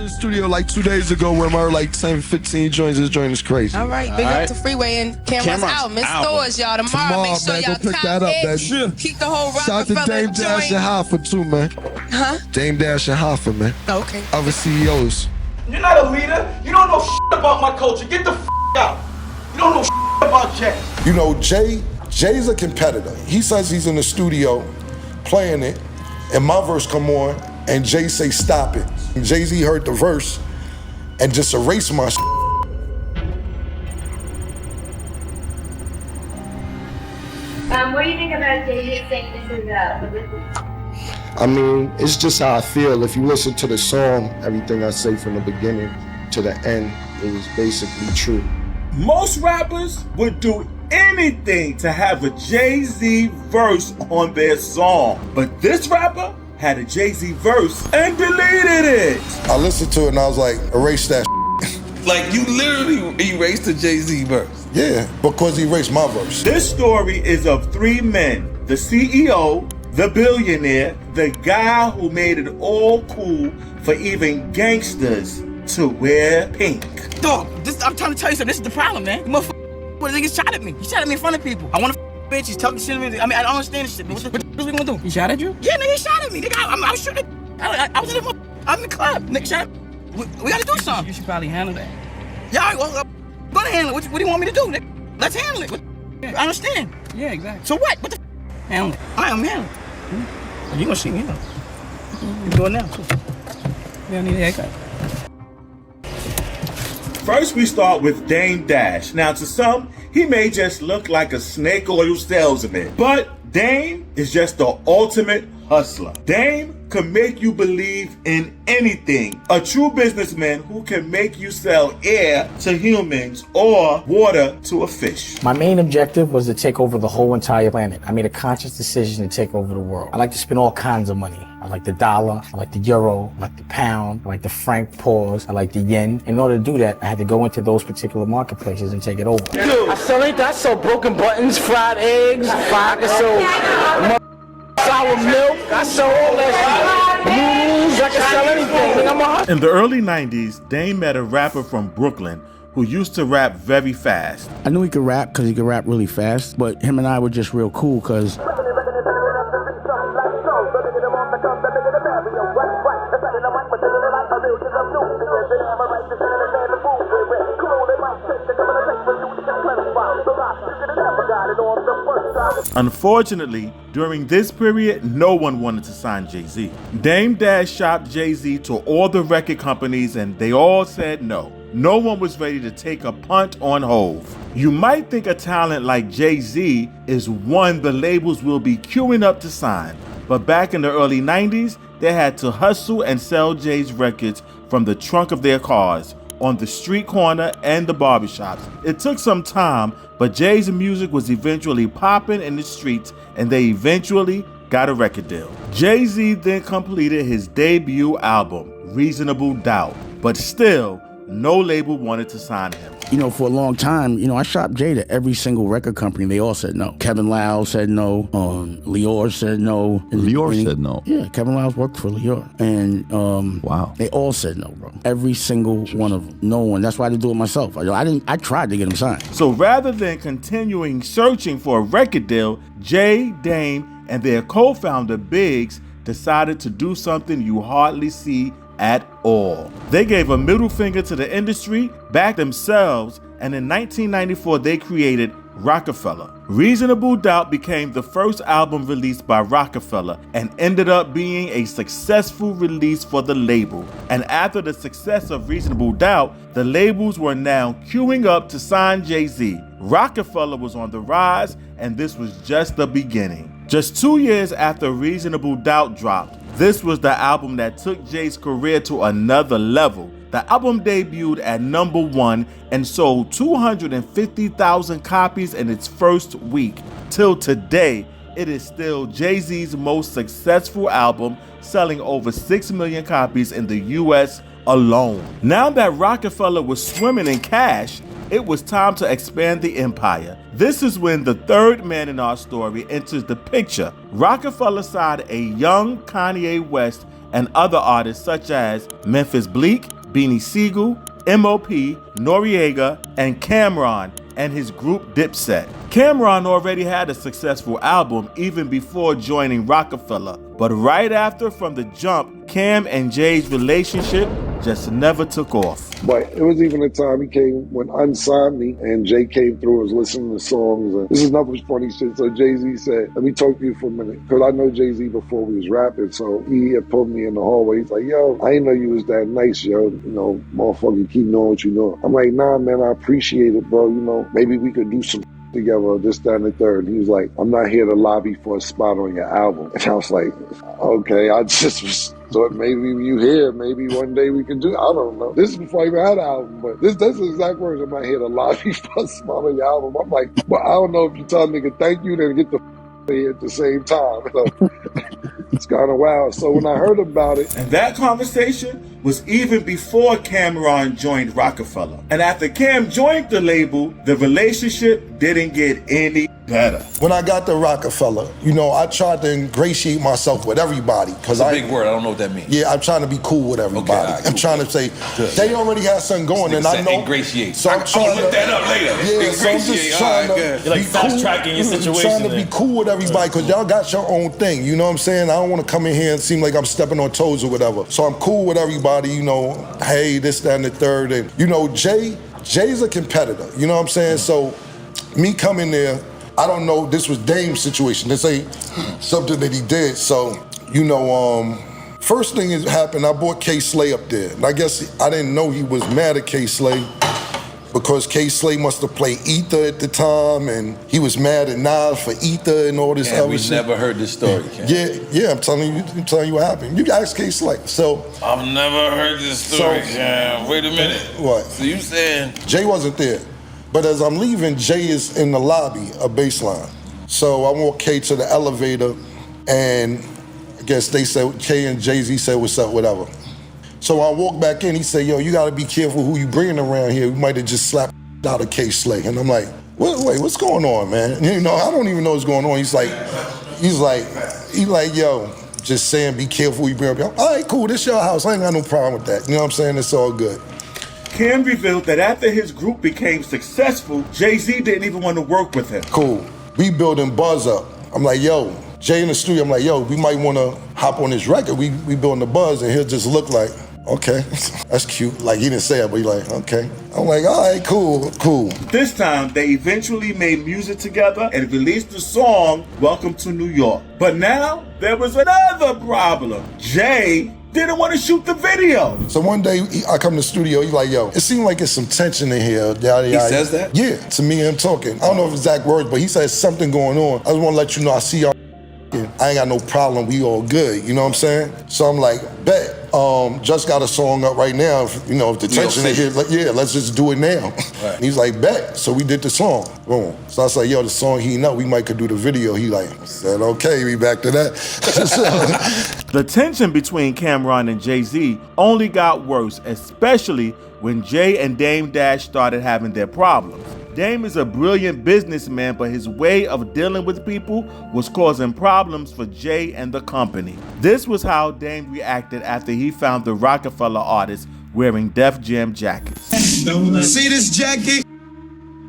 in the studio like 2 days ago where we're like 15 joints. This joint is crazy. All right, big up to Freeway and Cam'ron's album. It's stores, y'all. Tomorrow, make sure man, y'all go pick that up, man. Keep the whole Shout out to Roc-A-Fella Dame Dash and joint. Hoffa too, man. Huh? Dame Dash and Hoffa, man. Oh, okay. Other CEOs. You're not a leader. You don't know shit about my culture. Get the out. You don't know shit about Jay. You know, Jay's a competitor. He says he's in the studio playing it, and my verse come on, and Jay say stop it. And Jay-Z heard the verse and just erased my shit. What do you think about Jay-Z saying this is publicity? I mean, it's just how I feel. If you listen to the song, everything I say from the beginning to the end is basically true. Most rappers would do anything to have a Jay-Z verse on their song, but this rapper had a Jay-Z verse and deleted it. I listened to it and I was like, erase that shit. Like, you literally erased the Jay-Z verse. Yeah, because he erased my verse. This story is of three men: the CEO, the billionaire, the guy who made it all cool for even gangsters to wear pink. Dog, I'm trying to tell you something. This is the problem, man. You motherfucker, what, the nigga shot at me. He shot at me in front of people. I want to bitch. He's talking shit to me. I mean, I don't understand this shit. What we gonna do? He shot at you? Yeah, nigga, he shot at me. Nigga, I was shooting. I was in the club. Nigga shot at me. We gotta do something. You should probably handle that. Yeah, well, I'm gonna handle it. What do you want me to do, nigga? Let's handle it. I understand. Yeah, exactly. So what? What the handle it? I am handling it. You gonna see me, you do it now, too. We don't need a haircut. First, we start with Dame Dash. Now, to some, he may just look like a snake oil salesman, but Dame is just the ultimate hustler. Dame can make you believe in anything. A true businessman who can make you sell air to humans or water to a fish. My main objective was to take over the whole entire planet. I made a conscious decision to take over the world. I like to spend all kinds of money. I like the dollar, I like the euro, I like the pound, I like the franc pause, I like the yen. In order to do that, I had to go into those particular marketplaces and take it over. I sell anything. I sell broken buttons, fried eggs, I sell sour milk, I sell all that shit. Noodles, I can sell anything. In the early 90s, Dame met a rapper from Brooklyn who used to rap very fast. I knew he could rap because he could rap really fast, but him and I were just real cool because Unfortunately, during this period, no one wanted to sign Jay-Z. Dame Dash shopped Jay-Z to all the record companies and they all said no. No one was ready to take a punt on Hov. You might think a talent like Jay-Z is one the labels will be queuing up to sign, but back in the early 90s, they had to hustle and sell Jay's records from the trunk of their cars, on the street corner and the barbershops. It took some time, but Jay's music was eventually popping in the streets and they eventually got a record deal. Jay-Z then completed his debut album, Reasonable Doubt, but still, no label wanted to sign him. You know, for a long time, you know, I shopped Jay to every single record company. They all said no. Kevin Lyles said no. Lyles said no. Lyles said no? Yeah, Kevin Lyles worked for Lyles. And wow, they all said no, bro. Every single one of them. No one. That's why I didn't do it myself. I tried to get him signed. So rather than continuing searching for a record deal, Jay, Dame, and their co-founder Biggs decided to do something you hardly see at all. They gave a middle finger to the industry, backed themselves, and in 1994 they created Roc-A-Fella. Reasonable Doubt became the first album released by Roc-A-Fella and ended up being a successful release for the label. And after the success of Reasonable Doubt, the labels were now queuing up to sign Jay-Z. Roc-A-Fella was on the rise, and this was just the beginning. Just 2 years after Reasonable Doubt dropped, this was the album that took Jay's career to another level. The album debuted at #1 and sold 250,000 copies in its first week. Till today, it is still Jay-Z's most successful album, selling over 6 million copies in the US alone. Now that Roc-A-Fella was swimming in cash, it was time to expand the empire. This is when the third man in our story enters the picture. Roc-A-Fella signed a young Kanye West and other artists such as Memphis Bleak, Beanie Siegel, M.O.P., Noriega, and Cameron and his group Dipset. Cameron already had a successful album even before joining Roc-A-Fella, but right after, from the jump, Cam and Jay's relationship just never took off. But it was even a time he came when unsigned me and Jay came through and was listening to songs. And this is another funny shit. So Jay-Z said, let me talk to you for a minute. Because I know Jay-Z before we was rapping. So he had pulled me in the hallway. He's like, yo, I didn't know you was that nice, yo. You know, motherfucker, keep knowing what you know. I'm like, nah, man, I appreciate it, bro. You know, maybe we could do some together, this, that, and the third. And he was like, I'm not here to lobby for a spot on your album. And I was like, okay, I just thought maybe you here, maybe one day we can do, I don't know. This is before I even had an album, but that's the exact words. I'm not here to lobby for a spot on your album. I'm like, well, I don't know if you tell a nigga thank you, then get the here at the same time. So it's kind of wild. So when I heard about it. And that conversation was even before Cameron joined Roc-A-Fella. And after Cam joined the label, the relationship didn't get any better. When I got to Roc-A-Fella, you know, I tried to ingratiate myself with everybody. It's a big word, I don't know what that means. Yeah, I'm trying to be cool with everybody. Okay, right, I'm trying to say, they already have something going, and I know. Ingratiate. So I'm trying to look that up later. Yeah, so I'm just trying to. You're like fast tracking your situation. Trying to be cool with everybody, because y'all got your own thing. You know what I'm saying? I don't want to come in here and seem like I'm stepping on toes or whatever. So I'm cool with everybody, you know, hey, this, that, and the third. And, you know, Jay's a competitor. You know what I'm saying? So me coming there, I don't know, this was Dame's situation. This ain't something that he did. So, you know, first thing that happened, I brought K-Slay up there. And I guess I didn't know he was mad at K-Slay because K-Slay must have played Ether at the time, and he was mad at Nas for Ether and all this other shit. We never heard this story, Ken. Yeah, I'm telling you what happened. You ask K-Slay. So I've never heard this story, Ken. Wait a minute. What? So you saying Jay wasn't there. But as I'm leaving, Jay is in the lobby of Baseline. So I walk K to the elevator, and I guess they said, K and Jay-Z said, what's up, whatever. So I walk back in, he said, yo, you gotta be careful who you bringing around here. We might have just slapped out of K-Slay. And I'm like, wait, what's going on, man? You know, I don't even know what's going on. He's like, yo, just saying be careful who you bring up. All right, cool, this your house. I ain't got no problem with that. You know what I'm saying? It's all good. Cam revealed that after his group became successful, Jay-Z didn't even want to work with him. Cool. We building buzz up. I'm like, yo, Jay in the studio, I'm like, yo, we might want to hop on this record. We building the buzz, and he'll just look like, okay, that's cute. Like, he didn't say it, but he's like, okay. I'm like, all right, cool. This time, they eventually made music together and released the song, Welcome to New York. But now, there was another problem. Jay didn't want to shoot the video. So one day, I come to the studio, he's like, yo, it seemed like there's some tension in here. He says that? Yeah, to me and him talking. I don't know if exact words, but he says something going on. I just want to let you know, I see y'all. I ain't got no problem, we all good, you know what I'm saying? So I'm like, bet, just got a song up right now, you know, if the tension in here, yeah, let's just do it now. Right. He's like, bet, so we did the song, boom. So I was like, yo, the song heating up, we might could do the video. He like, said, okay, we back to that. The tension between Cameron and Jay-Z only got worse, especially when Jay and Dame Dash started having their problems. Dame is a brilliant businessman, but his way of dealing with people was causing problems for Jay and the company. This was how Dame reacted after he found the Roc-A-Fella artist wearing Def Jam jackets. See this jacket?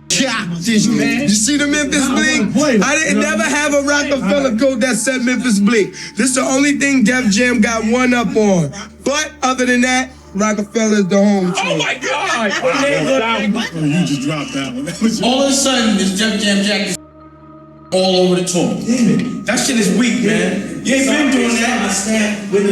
This, man. You see the Memphis Bleak? I didn't never have a Roc-A-Fella coat that said Memphis Bleak. This is the only thing Def Jam got one up on. But other than that, Roc-A-Fella is the home team. Oh my God! You just dropped that one. All of a sudden, this Def Jam jacket all over the tour. That shit is weak, man. You ain't been doing that.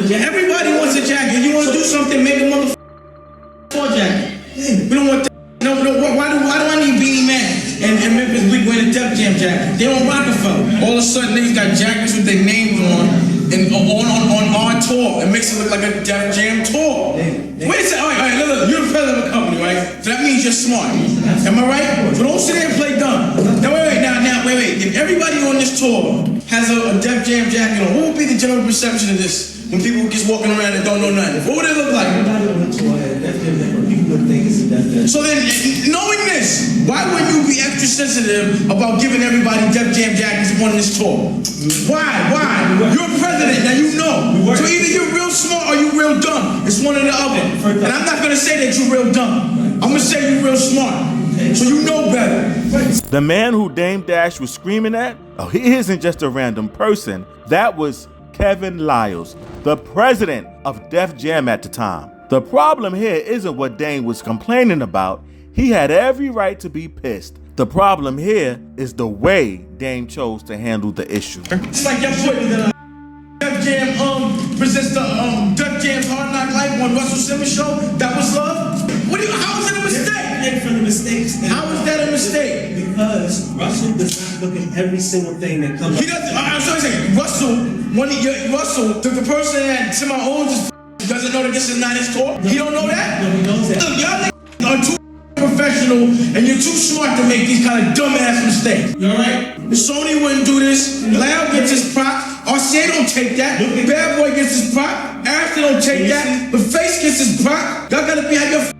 Everybody wants a jacket. You want to do something, make a motherfucking jacket. We don't want that. No, why do I need Beanie Man and Memphis Bleak wearing a Def Jam jacket? They on Roc-A-Fella. All of a sudden, niggas got jackets with their names on. And on our tour, it makes it look like a Def Jam tour. Wait a second, all right, look, you're the president of the company, right? So that means you're smart. Am I right? So don't sit there and play dumb. Now, wait. If everybody on this tour has a Def Jam jacket on, what would be the general perception of this when people just walking around and don't know nothing? What would it look like? So then, knowing this, why wouldn't you be extra sensitive about giving everybody Def Jam jackets on this tour? Why? You're a president, now you know. So either you're real smart or you're real dumb. It's one or the other. And I'm not gonna say that you're real dumb. I'm gonna say you're real smart. So you know better. The man who Dame Dash was screaming at, he isn't just a random person. That was Kevin Lyles, the president of Def Jam at the time. The problem here isn't what Dame was complaining about. He had every right to be pissed. The problem here is the way Dame chose to handle the issue. It's like y'all put Def Jam presents the Def Jam's Hard Knock Life on Russell Simmons show. That was love. How is it a mistake? From the mistakes. How is that a mistake? Because Russell does not look at every single thing that comes. He doesn't. I'm sorry, Russell. The person that Tim owns doesn't know that this is not his tour. He don't know that. No, he knows that. Look, y'all are too professional and you're too smart to make these kind of dumbass mistakes. You alright? Sony wouldn't do this. Loud gets his prop. RCA don't take that. Bad Boy gets his prop. Arista don't take that. But Face gets his prop. Y'all gotta be at your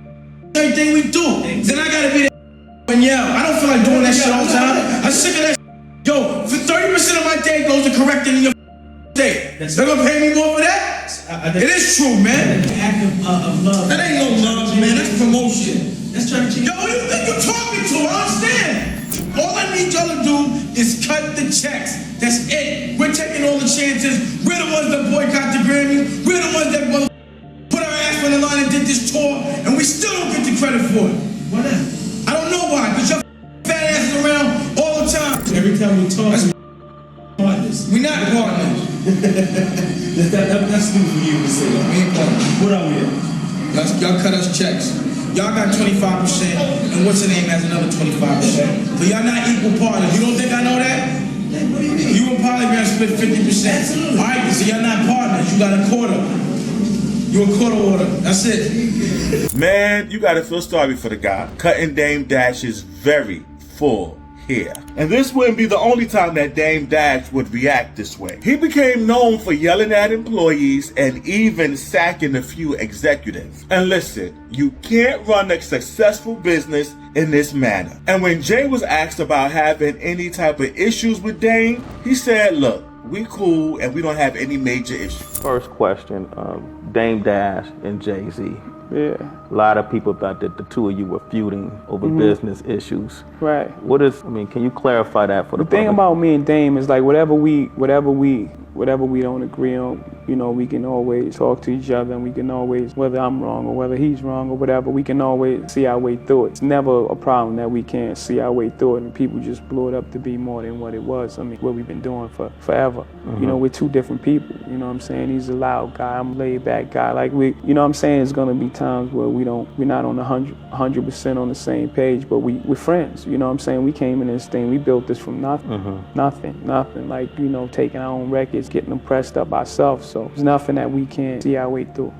everything we do. Then I gotta be there and yell. I don't feel like doing that shit all the time. I'm sick of that. Yo, for 30% of my day goes to correcting your day. They're gonna pay me more for that? It is true, man. An act of love. That ain't no love, man. That's promotion. That's trying to change. Yo, who you think you're talking to? I understand. All I need y'all to do is cut the checks. That's it. We're taking all the chances. We're the ones that boycott the Grammy. We're the ones that put our ass on the line and did this tour, and we still don't get the credit for it. Why not? I don't know why, because your fat asses around all the time. Every time we talk, partners. We're not partners. That's new for you to say. We ain't partners. What are we at? Y'all cut us checks. Y'all got 25%, and what's the name has another 25%. So y'all not equal partners. You don't think I know that? What do you mean? You and Polygram split 50%. Absolutely. All right, so y'all not partners. You got a quarter. You a quarter order. That's it. Man, you gotta feel sorry for the guy. Cutting Dame Dash is very full here. And this wouldn't be the only time that Dame Dash would react this way. He became known for yelling at employees and even sacking a few executives. And listen, you can't run a successful business in this manner. And when Jay was asked about having any type of issues with Dame, he said, look, we cool and we don't have any major issues. First question, Dame Dash and Jay-Z. Yeah. A lot of people thought that the two of you were feuding over business issues. Right. Can you clarify that for the thing about me and Dame is like whatever we don't agree on, we can always talk to each other, and we can always, whether I'm wrong or whether he's wrong or whatever, we can always see our way through it. It's never a problem that we can't see our way through it, and people just blew it up to be more than what it was. I mean, what we've been doing for forever. We're two different people. You know what I'm saying? He's a loud guy. I'm a laid back guy. Like what I'm saying? It's gonna be times where we're not on 100% on the same page, but we're friends. You know what I'm saying? We came in this thing. We built this from nothing. Nothing. Like taking our own records, getting them pressed up ourselves. So there's nothing that we can't see our way through.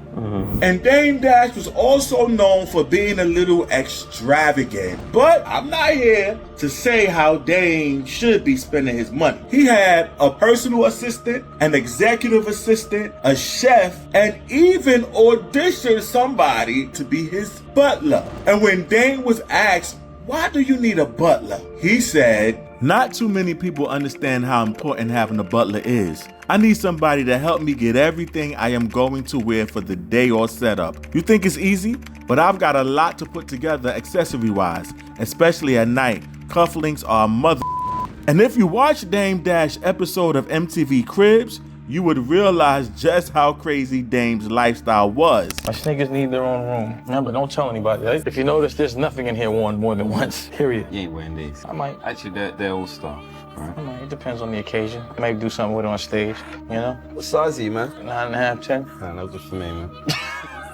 And Dame Dash was also known for being a little extravagant. But I'm not here to say how Dame should be spending his money. He had a personal assistant, an executive assistant, a chef, and even auditioned somebody to be his butler. And when Dame was asked, why do you need a butler? He said, not too many people understand how important having a butler is. I need somebody to help me get everything I am going to wear for the day or setup. You think it's easy? But I've got a lot to put together accessory-wise, especially at night. Cufflinks are a mother. And if you watch Dame Dash episode of MTV Cribs, you would realize just how crazy Dame's lifestyle was. My sneakers need their own room. Remember, don't tell anybody. If you notice, there's nothing in here worn more than once, period. You ain't wearing these. I might. Actually, they're all stuff. Right. I might. It depends on the occasion. Maybe do something with it on stage, What size are you, man? 9.5, 10. Nah, that was just for me, man.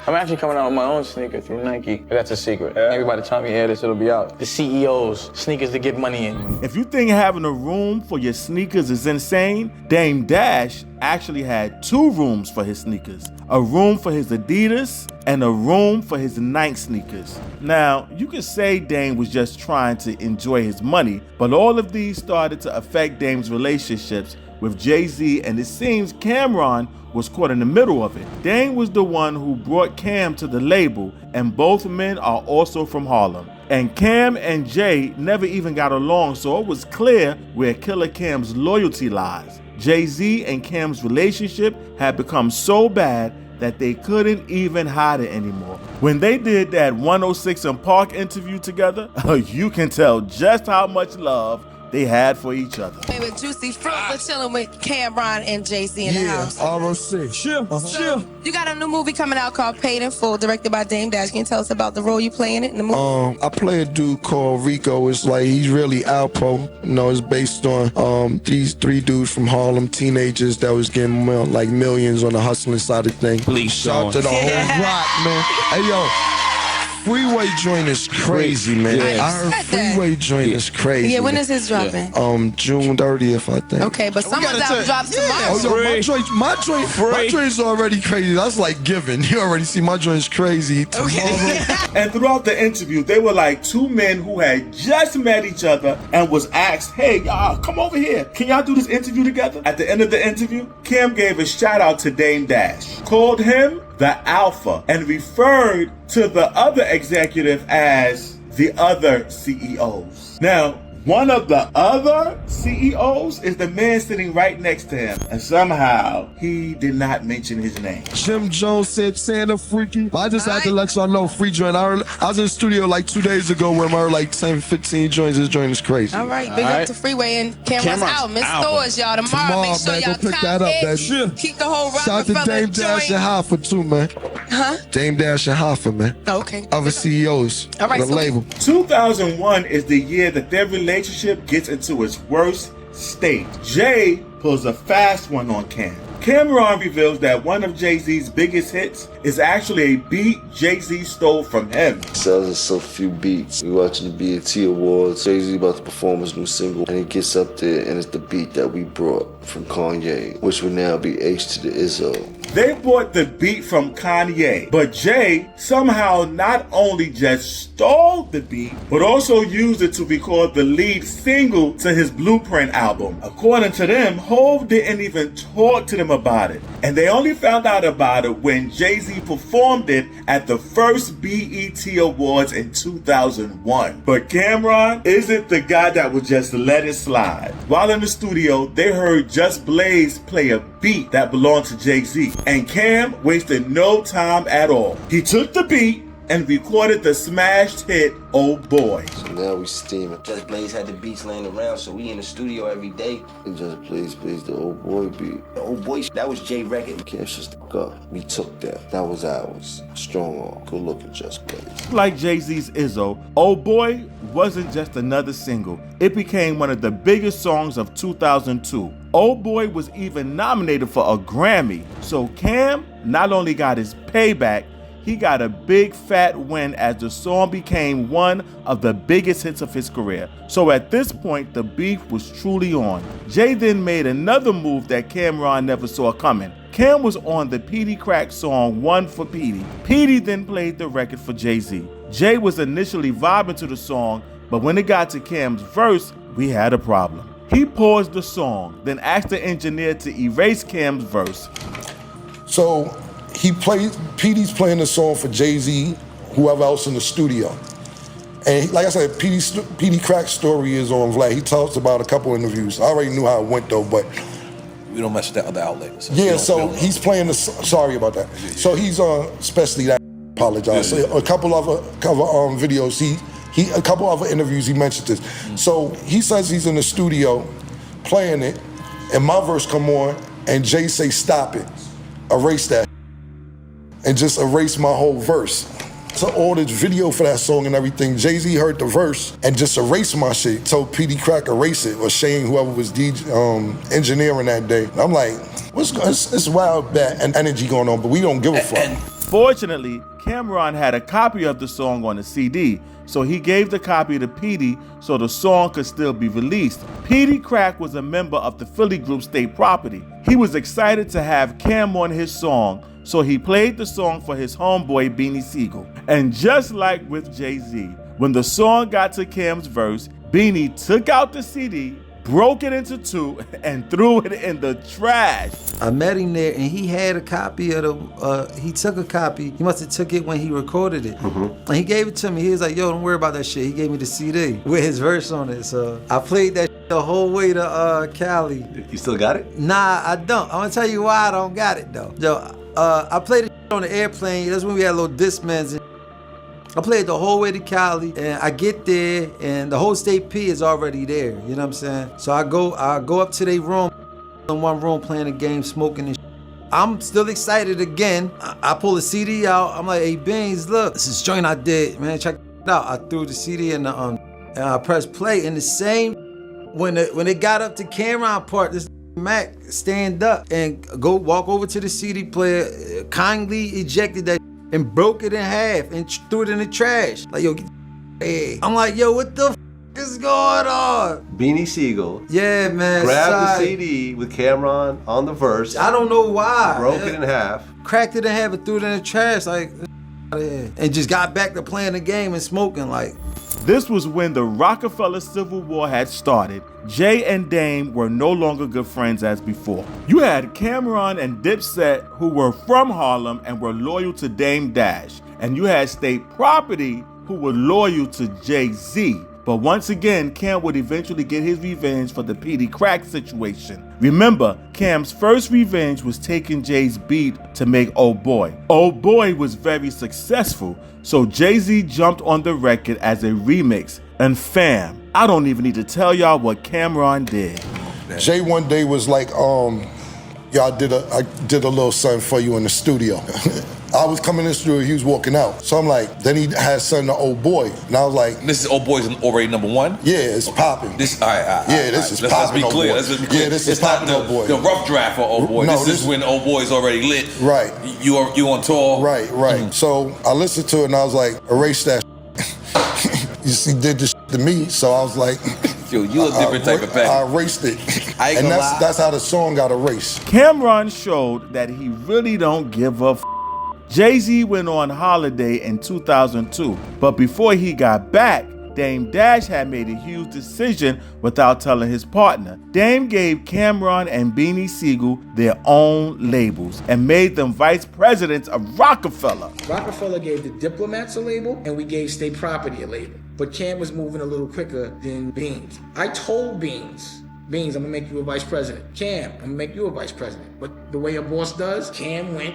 I'm actually coming out with my own sneaker through Nike. But that's a secret. Maybe by the time you hear this, it'll be out. The CEOs, sneakers to get money in. If you think having a room for your sneakers is insane, Dame Dash actually had 2 rooms for his sneakers. A room for his Adidas and a room for his Nike sneakers. Now, you could say Dame was just trying to enjoy his money, but all of these started to affect Dame's relationships with Jay-Z, and it seems Cameron was caught in the middle of it. Dame was the one who brought Cam to the label, and both men are also from Harlem. And Cam and Jay never even got along, so it was clear where Killer Cam's loyalty lies. Jay-Z and Cam's relationship had become so bad that they couldn't even hide it anymore. When they did that 106 and Park interview together, you can tell just how much love they had for each other. With Juicy Fruit, we're chilling with Cameron and Jay-Z in the house. ROC. So, you got a new movie coming out called Paid in Full, directed by Dame Dash. Can you tell us about the role you play in it in the movie? I play a dude called Rico. It's like he's really Alpo. You know, it's based on these 3 dudes from Harlem, teenagers that was getting like millions on the hustling side of things. Please, shout out to the whole rock, man. Hey, yo. Freeway joint is crazy, man. Yeah. I heard Freeway joint is crazy. Yeah, when is his dropping? June 30th, I think. Okay, but someone's album drops tomorrow. Oh, yo, my joint's already crazy. That's like given. You already see my joint's crazy. Okay. And throughout the interview, they were like 2 men who had just met each other and was asked, hey, y'all, come over here. Can y'all do this interview together? At the end of the interview, Cam gave a shout out to Dame Dash, called him the Alpha, and referred to the other executive as the other CEOs. Now, one of the other CEOs is the man sitting right next to him, and somehow he did not mention his name. Jim Jones said Santa Freaky. I just had to let y'all know free joint. I was in the studio like 2 days ago where I heard like 10, 15 joints. This joint is crazy. All right, big up to Freeway and Cameron's album. It's stores, y'all. Tomorrow, make sure man, y'all go pick that up, baby. Keep the whole Shout out to Roc-A-Fella Dame Dash and Hoffa too, man. Huh? Dame Dash and Hoffa, man. Okay. Other CEOs. All right, the label. 2001 is the year that their relationship gets into its worst state. Jay pulls a fast one on Cam. Cameron reveals that one of Jay-Z's biggest hits is actually a beat Jay-Z stole from him. Sells us a few beats. We watching the BET Awards. Jay-Z about to perform his new single, and he gets up there, and it's the beat that we brought from Kanye, which would now be H to the Izzo. They bought the beat from Kanye, but Jay somehow not only just stole the beat, but also used it to record the lead single to his Blueprint album. According to them, Hov didn't even talk to them about it, and they only found out about it when Jay-Z performed it at the first BET Awards in 2001. But Cameron isn't the guy that would just let it slide. While in the studio, they heard Just Blaze play a beat that belonged to Jay-Z, and Cam wasted no time at all. He took the beat and recorded the smashed hit Oh Boy. So now we steaming. Just Blaze had the beats laying around, so we in the studio every day. And Just Blaze plays the Oh Boy beat. The Oh Boy, that was Jay record. Can't just go. We took that. That was ours. Strong arm. Go look at Just Blaze. Like Jay-Z's Izzo, Oh Boy wasn't just another single. It became one of the biggest songs of 2002. Oh Boy was even nominated for a Grammy. So Cam not only got his payback, he got a big fat win as the song became one of the biggest hits of his career. So at this point, the beef was truly on. Jay then made another move that Cameron never saw coming. Cam was on the Petey Crack song One for Petey. Petey then played the record for Jay-Z. Jay was initially vibing to the song, but when it got to Cam's verse, we had a problem. He paused the song, then asked the engineer to erase Cam's verse. So Petey's playing the song for Jay-Z, whoever else in the studio. And like I said, Petey Crack's story is on Vlad. He talks about a couple interviews. I already knew how it went though, but we don't mess with that other outlet. So yeah, so he's playing the. Sorry about that. So he's especially that. Apologize. Yeah. So a couple other videos. He a couple other interviews. He mentioned this. So he says he's in the studio playing it, and my verse come on, and Jay say stop it, erase that, and just erase my whole verse. So all this video for that song and everything, Jay-Z heard the verse and just erased my shit. Told Petey Crack erase it, or Shane, whoever was engineering that day. And I'm like, it's wild bad and energy going on, but we don't give a fuck. Fortunately, Cameron had a copy of the song on a CD, so he gave the copy to Petey so the song could still be released. Petey Crack was a member of the Philly group State Property. He was excited to have Cam on his song, so he played the song for his homeboy Beanie Siegel. And just like with Jay-Z, when the song got to Cam's verse, Beanie took out the CD, broke it into two, and threw it in the trash. I met him there, and he had a copy of the, he took a copy. He must have took it when he recorded it. And he gave it to me. He was like, yo, don't worry about that shit. He gave me the CD with his verse on it. So I played that shit the whole way to Cali. You still got it? Nah, I don't. I'm gonna tell you why I don't got it, though. Yo, I played it on the airplane. That's when we had little Discmans and I played the whole way to Cali, and I get there, and the whole state P is already there. You know what I'm saying? So I go up to their room, in one room playing a game, smoking and shit. I'm still excited again. I pull the CD out. I'm like, hey Beans, look, this is joint I did, man. Check it out. I threw the CD in the and I pressed play. And the same when it got up to Cameron part, this Mac stand up and go walk over to the CD player, kindly ejected that. And broke it in half and threw it in the trash. Like, yo, hey. I'm like, yo, what the is going on? Beanie Siegel. Yeah, man. Grabbed the CD with Cameron on the verse. I don't know why. Broke it in half. Cracked it in half and threw it in the trash. Like, and just got back to playing the game and smoking. Like, this was when the Roc-A-Fella Civil War had started. Jay and Dame were no longer good friends as before. You had Cameron and Dipset, who were from Harlem and were loyal to Dame Dash. And you had State Property, who were loyal to Jay-Z. But once again, Cam would eventually get his revenge for the PD Crack situation. Remember, Cam's first revenge was taking Jay's beat to make Oh Boy. Oh Boy was very successful, so Jay-Z jumped on the record as a remix. And fam, I don't even need to tell y'all what Cameron did. Jay one day was like, yo, I did a little something for you in the studio. I was coming in the studio, he was walking out. So I'm like, then he had something to Old Boy. And I was like, this is Old Boy's already number one? Yeah, it's popping. This is popping. Let's be clear. Yeah, this is popping, Old Boy. The rough draft for Old Boy. No, this is when Old Boy's already lit. Right. You on tour. Right. So I listened to it and I was like, erase that. You see, did this to me, so I was like, yo, you a different type of pack. I erased it. And that's how the song got erased. Cameron showed that he really don't give a f. Jay-Z went on holiday in 2002, but before he got back, Dame Dash had made a huge decision without telling his partner. Dame gave Cameron and Beanie Siegel their own labels and made them vice presidents of Roc-A-Fella. Roc-A-Fella gave the Diplomats a label, and we gave State Property a label. But Cam was moving a little quicker than Beans. I told Beans, I'm gonna make you a vice president. Cam, I'm gonna make you a vice president. But the way a boss does, Cam went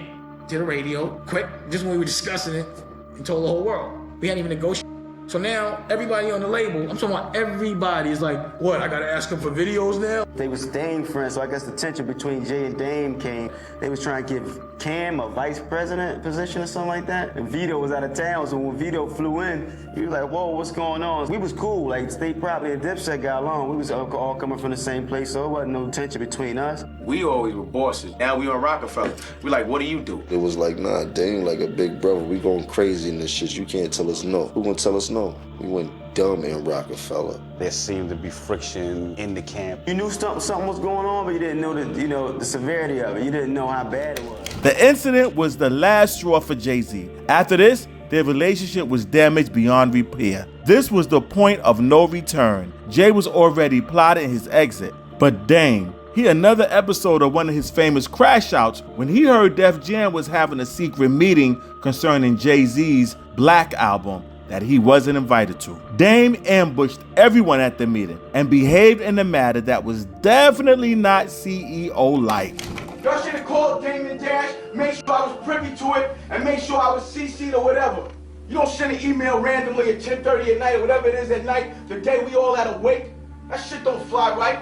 to the radio, quick, just when we were discussing it, and told the whole world. We hadn't even negotiated. So now, everybody on the label, I'm talking about everybody, is like, what, I gotta ask them for videos now? They was Dame friends, so I guess the tension between Jay and Dame came. They was trying to give Cam a vice president position or something like that. And Vito was out of town, so when Vito flew in, he was like, whoa, what's going on? We was cool, like State Property and Dipset got along. We was all coming from the same place, so it wasn't no tension between us. We always were bosses. Now we on Roc-A-Fella. We like, what do you do? It was like, nah, Dame like a big brother. We going crazy in this shit. You can't tell us no. Who gonna tell us no? We went dumb in Roc-A-Fella. There seemed to be friction in the camp. You knew something was going on, but you didn't know the severity of it. You didn't know how bad it was. The incident was the last straw for Jay-Z. After this, their relationship was damaged beyond repair. This was the point of no return. Jay was already plotting his exit. But Dame, he another episode of one of his famous crash outs when he heard Def Jam was having a secret meeting concerning Jay-Z's Black album that he wasn't invited to. Dame ambushed everyone at the meeting and behaved in a manner that was definitely not CEO-like. Y'all should have called Dame Dash, make sure I was privy to it, and make sure I was CC'd or whatever. You don't send an email randomly at 10:30 at night or whatever it is at night, the day we all had awake. That shit don't fly right.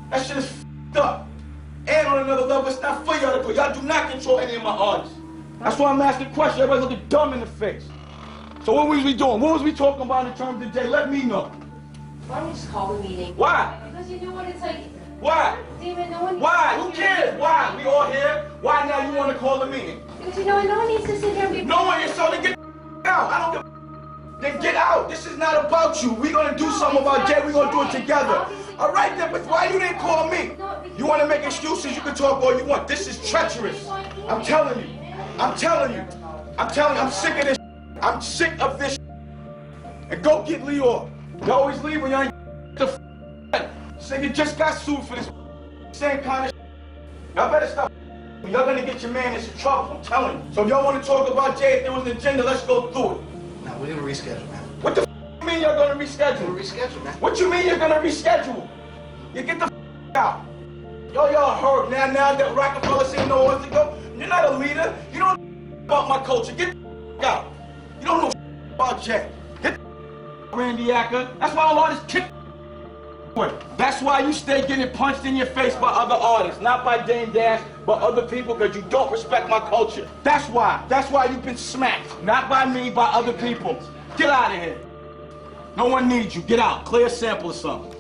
That shit is f***ed up. And on another level, it's not for y'all to do. Y'all do not control any of my artists. That's why I'm asking questions. Everybody's looking dumb in the face. So what was we doing? What was we talking about in terms of the day? Let me know. Why don't you just call the meeting? Why? Because you know what it's like. Why? David, no one. Why? Who cares? Why? We all here. Why now you want to call a meeting? Because you know what? No one needs to sit here and be. No one is so to get out. I don't give. Then get out. This is not about you. We're gonna do something about Jay. We're gonna do it together. All right then, but why you didn't call me? You want to make excuses? You can talk all you want. This is treacherous. I'm telling you. I'm telling you. I'm telling you. I'm sick of this. I'm sick of this. And go get Leor. You always leave when y'all ain't the This nigga just got sued for this same kind of Y'all better stop. Y'all gonna get your man in some trouble, I'm telling you. So if y'all wanna talk about Jay, if there was an agenda, let's go through it. Nah, we're gonna reschedule, man. What the you mean you're gonna reschedule? We're gonna reschedule, man. What you mean you're gonna reschedule? You get the out. Y'all heard now that Roc-A-Fella said no months ago. You're not a leader. You don't know about my culture. Get the out. You don't know about Jay. Get the Randy Acker. That's why all artists kick. That's why you stay getting punched in your face by other artists, not by Dame Dash, but other people, because you don't respect my culture. That's why. That's why you've been smacked. Not by me, by other people. Get out of here. No one needs you. Get out. Clear a sample or something.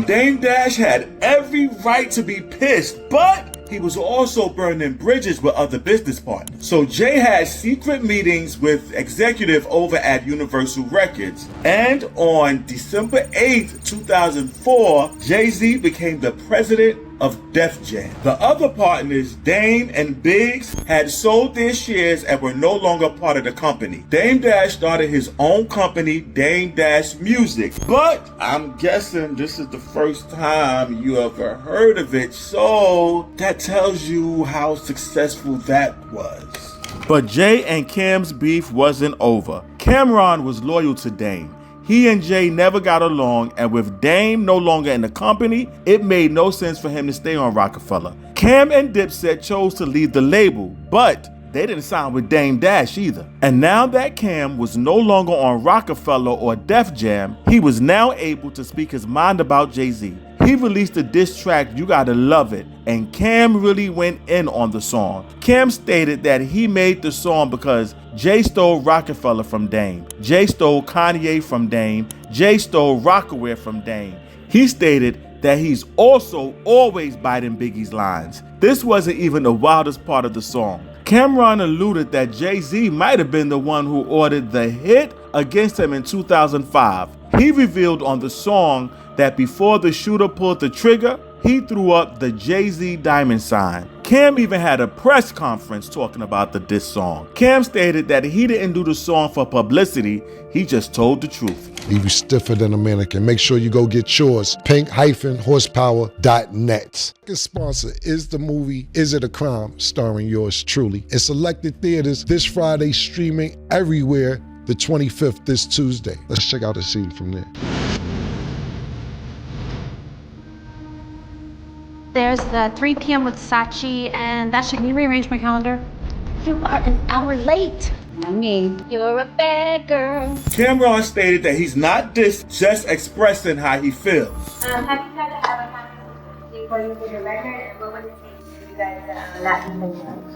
Dame Dash had every right to be pissed, but he was also burning bridges with other business partners. So Jay had secret meetings with executive over at Universal Records. And on December 8th, 2004, Jay-Z became the president of Def Jam. The other partners, Dame and Biggs, had sold their shares and were no longer part of the company. Dame Dash started his own company, Dame Dash Music. But I'm guessing this is the first time you ever heard of it, so that tells you how successful that was. But Jay and Cam's beef wasn't over. Cameron was loyal to Dame. He and Jay never got along, and with Dame no longer in the company, it made no sense for him to stay on Roc-A-Fella. Cam and Dipset chose to leave the label, but they didn't sign with Dame Dash either. And now that Cam was no longer on Roc-A-Fella or Def Jam, he was now able to speak his mind about Jay-Z. He released a diss track, You Gotta Love It, and Cam really went in on the song. Cam stated that he made the song because Jay stole Roc-A-Fella from Dame, Jay stole Kanye from Dame, Jay stole Rockaware from Dame. He stated that he's also always biting Biggie's lines. This wasn't even the wildest part of the song. Cameron alluded that Jay-Z might have been the one who ordered the hit against him in 2005. He revealed on the song that before the shooter pulled the trigger, he threw up the Jay-Z diamond sign. Cam even had a press conference talking about the diss song. Cam stated that he didn't do the song for publicity, he just told the truth. Leave you stiffer than a mannequin. Make sure you go get yours. pink-horsepower.net. The sponsor is the movie Is It a Crime? Starring yours truly. In selected theaters this Friday, streaming everywhere the 25th this Tuesday. Let's check out the scene from there. There's the 3 p.m. with Sachi, and that should rearrange my calendar. You are an hour late. I mean, you're a bad girl. Cameron stated that he's not dissed, just expressing how he feels. Have you tried to have a conversation before you did a record, and what would it take for you guys to not be friends?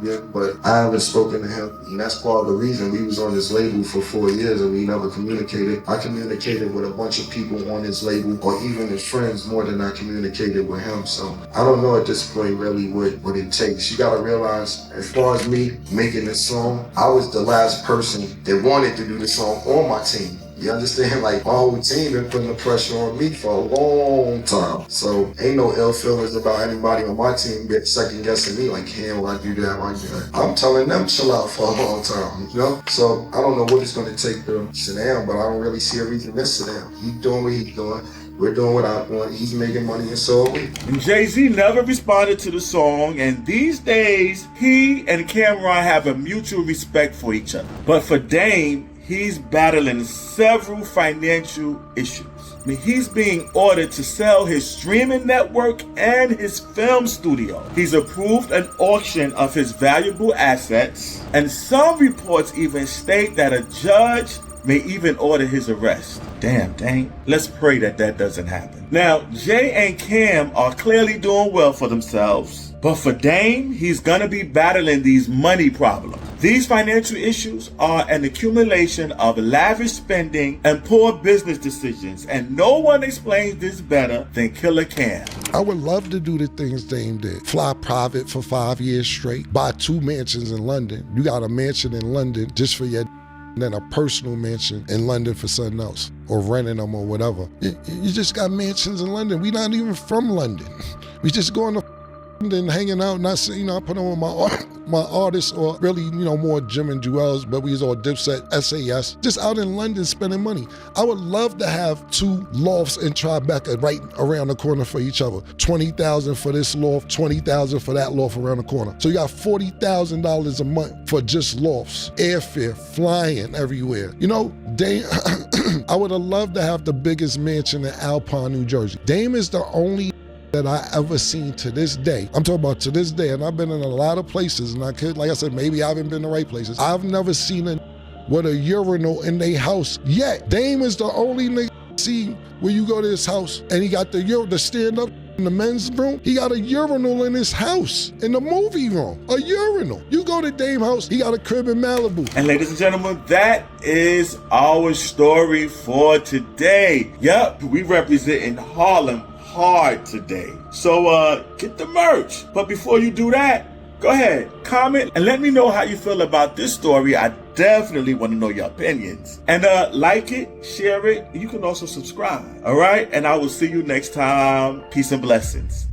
Yeah, but I haven't spoken to him, and that's part of the reason we was on this label for 4 years and we never communicated. I communicated with a bunch of people on his label, or even his friends, more than I communicated with him. So I don't know at this point really what it takes. You gotta realize, as far as me making this song, I was the last person that wanted to do the song on my team. You understand? Like, my whole team been putting the pressure on me for a long time. So ain't no ill feelings about anybody on my team get second guessing me like, Cam, why do that, why do that? I'm telling them chill out for a long time, you know? So I don't know what it's gonna take to sit down, but I don't really see a reason to sit down. He's doing what he's doing. We're doing what I'm doing. He's making money, and so are we. And Jay-Z never responded to the song, and these days, he and Cameron have a mutual respect for each other. But for Dame, he's battling several financial issues. I mean, he's being ordered to sell his streaming network and his film studio. He's approved an auction of his valuable assets, and some reports even state that a judge may even order his arrest. Damn, dang. Let's pray that that doesn't happen. Now, Jay and Cam are clearly doing well for themselves, but for Dame, he's gonna be battling these money problems. These financial issues are an accumulation of lavish spending and poor business decisions, and no one explains this better than Killer Cam. I would love to do the things Dame did. Fly private for 5 years straight, buy 2 mansions in London. You got a mansion in London just for your and then a personal mansion in London for something else, or renting them or whatever. You just got mansions in London. We not even from London. We just going to than hanging out, not saying, I put on my artists, or really, more Jim and Jewels, but we was all Dipset, SAS, just out in London spending money. I would love to have 2 lofts in Tribeca right around the corner for each other. $20,000 for this loft, $20,000 for that loft around the corner. So you got $40,000 a month for just lofts, airfare, flying everywhere. I would have loved to have the biggest mansion in Alpine, New Jersey. Dame is the only that I ever seen to this day. I'm talking about to this day, and I've been in a lot of places, and like I said, maybe I haven't been in the right places. I've never seen a with a urinal in their house yet. Dame is the only nigga see where you go to his house, and he got the stand up in the men's room. He got a urinal in his house, in the movie room, a urinal. You go to Dame house, he got a crib in Malibu. And ladies and gentlemen, that is our story for today. Yep, we representing Harlem hard today. So get the merch. But before you do that, go ahead, comment, and let me know how you feel about this story. I definitely want to know your opinions. And like it, share it. You can also subscribe. All right? And I will see you next time. Peace and blessings.